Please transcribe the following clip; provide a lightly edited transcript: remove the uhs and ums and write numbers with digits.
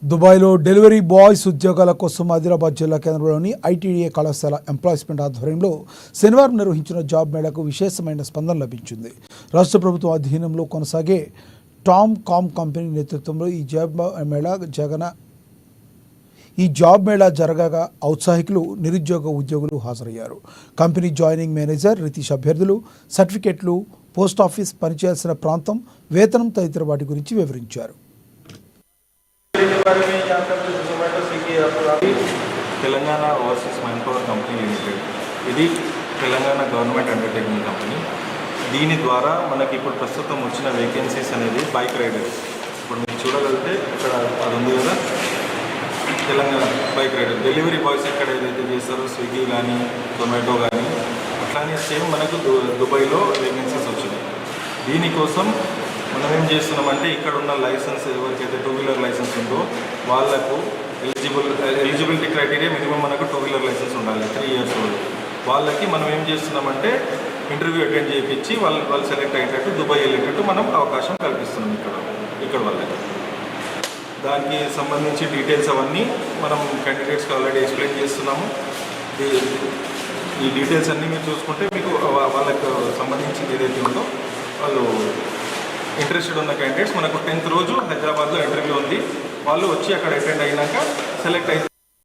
దుబాయ్లో delivery boys ఉద్యోగాల కోసం ఆదిలాబాద్ జిల్లా కేంద్రంలోని ఐటీడీఏ కళాశాల ఎంప్లాయ్మెంట్ ఆధ్వర్యంలో శనివారం నిర్వహించిన జాబ్ మేళాకు విశేషమైన స్పందన లభించింది. రాష్ట్ర ప్రభుత్వం అధీనంలో కొనసాగే టామ్ కామ్ కంపెనీ నేతృత్వంలో ఈ జాబ్ మేళా జరగగా ఔత్సాహికులు, నిరుద్యోగ ఉద్యోగులు హాజరయ్యారు. కంపెనీ జాయినింగ్ మేనేజర్, రితీష్ అభ్యర్థులు, సర్టిఫికెట్లు, పోస్ట్ ఆఫీస్, పనిచేయాల్సిన ప్రాంతం, వేతనం తదితర వాటి గురించి వివరించారు. Telangana overseas man power company limited, ఇది తెలంగాణ గవర్నమెంట్ అండర్టేకింగ్ కంపెనీ. దీని ద్వారా మనకి ఇప్పుడు ప్రస్తుతం వచ్చిన వేకెన్సీస్ అనేది బైక్ రైడర్స్. ఇప్పుడు మీరు చూడగలిగితే ఇక్కడ అది ఉంది కదా, Telangana bike rider delivery boys ఎక్కడ ఏదైతే చేస్తారో స్విగ్గీ కానీ జొమాటో కానీ అట్లానే సేమ్ మనకు దుబాయ్లో వేకెన్సీస్ వచ్చినాయి. దీనికోసం మనం ఏం చేస్తున్నామంటే ఇక్కడ ఉన్న లైసెన్స్ ఎవరికైతే 2 వీలర్ లైసెన్స్ ఉందో వాళ్ళకు ఎలిజిబిలిటీ క్రైటీరియా మినిమం మనకు 2 వీలర్ లైసెన్స్ ఉండాలి, 3 ఇయర్స్ ఓల్డ్. వాళ్ళకి మనం ఏం చేస్తున్నామంటే ఇంటర్వ్యూ అటెండ్ చేయించి వాళ్ళు సెలెక్ట్ అయ్యేటట్టు దుబాయ్ వెళ్ళేటట్టు మనం అవకాశం కల్పిస్తున్నాం ఇక్కడ వాళ్ళకి. దానికి సంబంధించి డీటెయిల్స్ అవన్నీ మనం క్యాండిడేట్స్కి ఆల్రెడీ ఎక్స్ప్లెయిన్ చేస్తున్నాము. ఈ డీటెయిల్స్ అన్నీ మీరు చూసుకుంటే మీకు వాళ్ళకు సంబంధించి ఏదైతే ఉందో వాళ్ళు ఇంట్రెస్టెడ్ ఉన్న క్యాండిడేట్స్ మనకు 10th రోజు హైదరాబాద్లో ఇంటర్వ్యూ ఉంది. వాళ్ళు వచ్చి అక్కడ అటెండ్ అయినాక సెలెక్ట్ అయితే